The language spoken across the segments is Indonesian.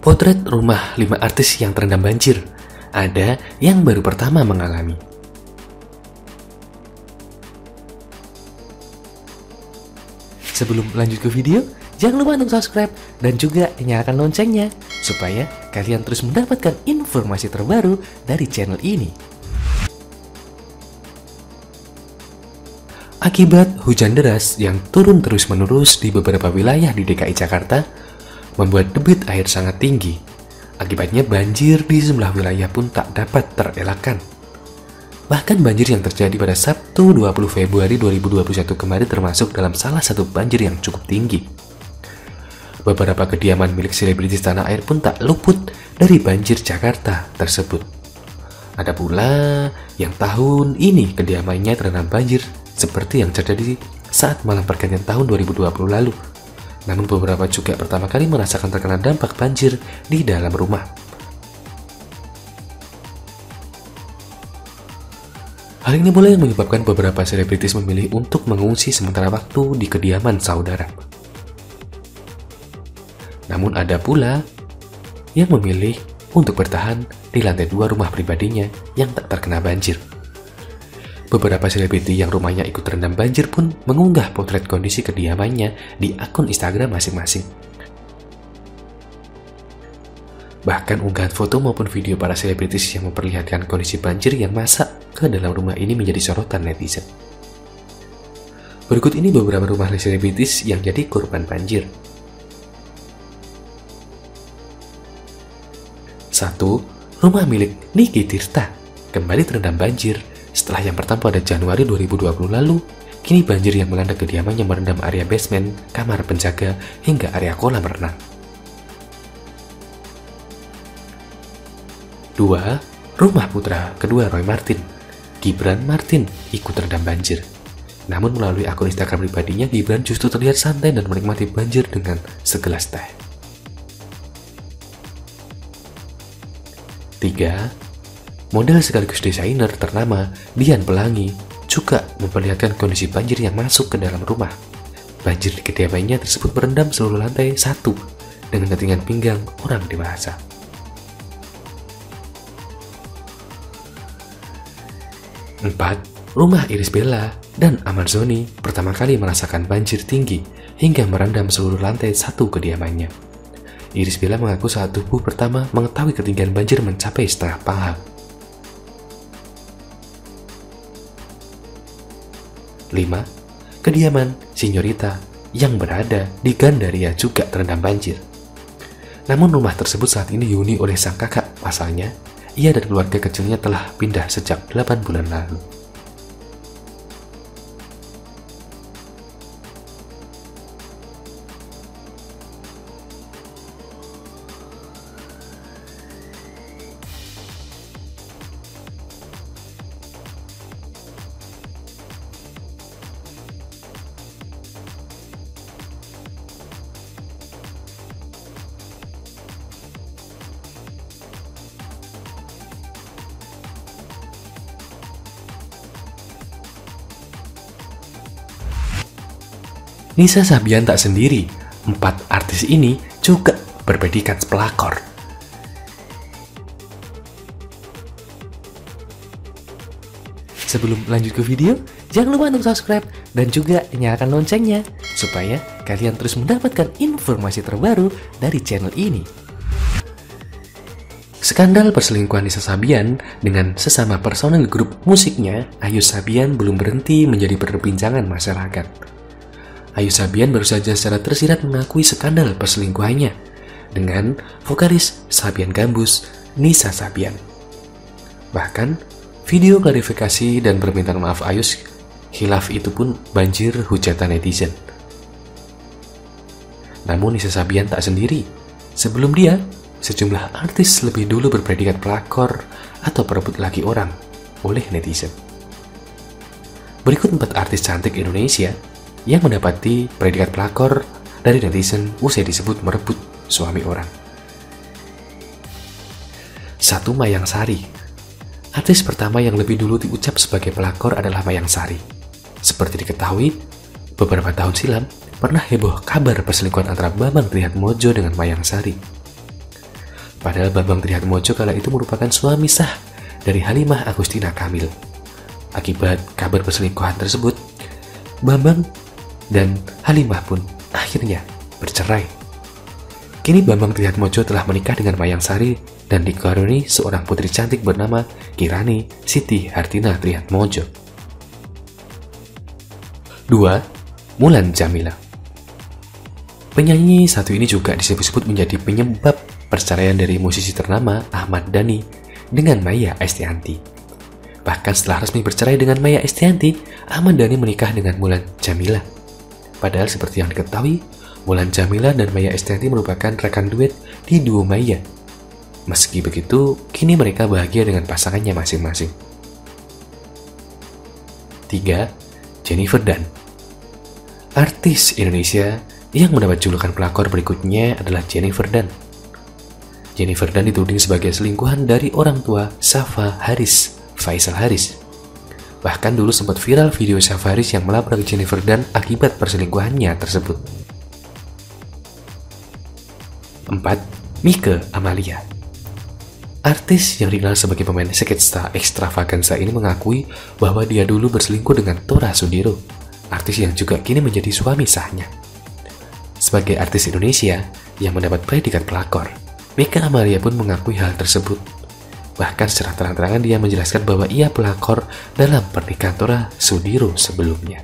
Potret rumah 5 artis yang terendam banjir. Ada yang baru pertama mengalami. Sebelum lanjut ke video, jangan lupa untuk subscribe dan juga nyalakan loncengnya supaya kalian terus mendapatkan informasi terbaru dari channel ini. Akibat hujan deras yang turun terus-menerus di beberapa wilayah di DKI Jakarta, membuat debit air sangat tinggi. Akibatnya banjir di sejumlah wilayah pun tak dapat terelakkan. Bahkan banjir yang terjadi pada Sabtu 20 Februari 2021 kemarin termasuk dalam salah satu banjir yang cukup tinggi. Beberapa kediaman milik selebritis tanah air pun tak luput dari banjir Jakarta tersebut. Ada pula yang tahun ini kediamannya terendam banjir seperti yang terjadi saat malam pergantian tahun 2020 lalu. Namun beberapa juga pertama kali merasakan terkena dampak banjir di dalam rumah. Hal ini mulai menyebabkan beberapa selebritis memilih untuk mengungsi sementara waktu di kediaman saudara. Namun ada pula yang memilih untuk bertahan di lantai 2 rumah pribadinya yang tak terkena banjir. Beberapa selebriti yang rumahnya ikut terendam banjir pun mengunggah potret kondisi kediamannya di akun Instagram masing-masing. Bahkan unggahan foto maupun video para selebritis yang memperlihatkan kondisi banjir yang masuk ke dalam rumah ini menjadi sorotan netizen. Berikut ini beberapa rumah selebritis yang jadi korban banjir. 1. Rumah milik Niki Tirta kembali terendam banjir. Setelah yang pertama pada Januari 2020 lalu, kini banjir yang melanda kediamannya merendam area basement, kamar penjaga, hingga area kolam renang. 2. Rumah putra kedua Roy Marten, Gibran Martin, ikut terendam banjir. Namun melalui akun Instagram pribadinya, Gibran justru terlihat santai dan menikmati banjir dengan segelas teh. 3. Model sekaligus desainer ternama Dian Pelangi juga memperlihatkan kondisi banjir yang masuk ke dalam rumah. Banjir di kediamannya tersebut merendam seluruh lantai 1 dengan ketinggian pinggang orang dewasa. 4. Rumah Irish Bella dan Ahmad Zhony pertama kali merasakan banjir tinggi hingga merendam seluruh lantai 1 kediamannya. Irish Bella mengaku saat tubuh pertama mengetahui ketinggian banjir mencapai setengah paha. 5. Kediaman Sinyorita yang berada di Gandaria juga terendam banjir. Namun rumah tersebut saat ini dihuni oleh sang kakak. Pasalnya, ia dan keluarga kecilnya telah pindah sejak 8 bulan lalu. Nisa Sabian tak sendiri, 4 artis ini juga berpredikat pelakor. Sebelum lanjut ke video, jangan lupa untuk subscribe dan juga nyalakan loncengnya supaya kalian terus mendapatkan informasi terbaru dari channel ini. Skandal perselingkuhan Nisa Sabian dengan sesama personel grup musiknya, Ayu Sabian, belum berhenti menjadi perbincangan masyarakat. Ayu Sabian baru saja secara tersirat mengakui skandal perselingkuhannya dengan vokalis Sabian Gambus, Nisa Sabian. Bahkan, video klarifikasi dan permintaan maaf Ayu khilaf itu pun banjir hujatan netizen. Namun Nisa Sabian tak sendiri. Sebelum dia, sejumlah artis lebih dulu berpredikat pelakor atau perebut laki orang oleh netizen. Berikut 4 artis cantik Indonesia yang mendapati predikat pelakor dari netizen usai disebut merebut suami orang. 1. Mayang Sari. Artis pertama yang lebih dulu diucap sebagai pelakor adalah Mayang Sari. Seperti diketahui, beberapa tahun silam pernah heboh kabar perselingkuhan antara Bambang Trihatmojo dengan Mayang Sari. Padahal Bambang Trihatmojo kala itu merupakan suami sah dari Halimah Agustina Kamil. Akibat kabar perselingkuhan tersebut, Bambang dan Halimah pun akhirnya bercerai. Kini Bambang Trihatmojo telah menikah dengan Mayang Sari dan dikaruniai seorang putri cantik bernama Kirani Siti Hartina Trihatmojo. 2. Mulan Jamila. Penyanyi satu ini juga disebut-sebut menjadi penyebab perceraian dari musisi ternama Ahmad Dhani dengan Maya Estianty. Bahkan setelah resmi bercerai dengan Maya Estianty, Ahmad Dhani menikah dengan Mulan Jamila. Padahal seperti yang diketahui, Mulan Jamila dan Maya Estianty merupakan rekan duet di duo Maya. Meski begitu, kini mereka bahagia dengan pasangannya masing-masing. 3. Jennifer Dunn. Artis Indonesia yang mendapat julukan pelakor berikutnya adalah Jennifer Dunn. Jennifer Dunn dituding sebagai selingkuhan dari orang tua Safa Haris, Faisal Haris. Bahkan dulu sempat viral video Safa Haris yang melabrak Jennifer Dunn akibat perselingkuhannya tersebut. 4. Mike Amalia. Artis yang dikenal sebagai pemain sketsa ekstravaganza ini mengakui bahwa dia dulu berselingkuh dengan Tora Sudiro, artis yang juga kini menjadi suami sahnya. Sebagai artis Indonesia yang mendapat predikat pelakor, Mike Amalia pun mengakui hal tersebut. Bahkan secara terang-terangan dia menjelaskan bahwa ia pelakor dalam pernikahan Tora Sudiro sebelumnya.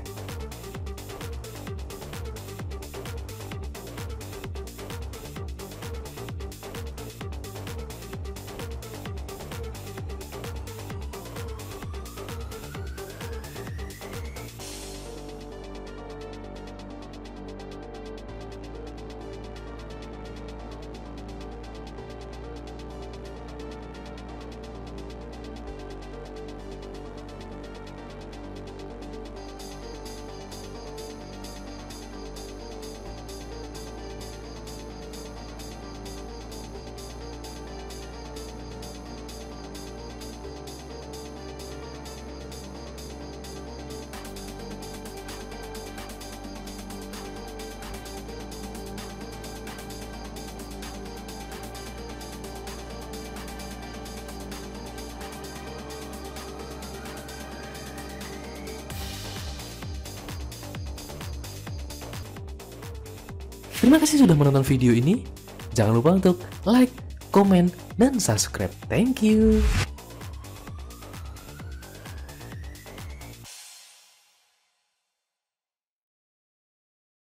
Terima kasih sudah menonton video ini. Jangan lupa untuk like, komen, dan subscribe. Thank you.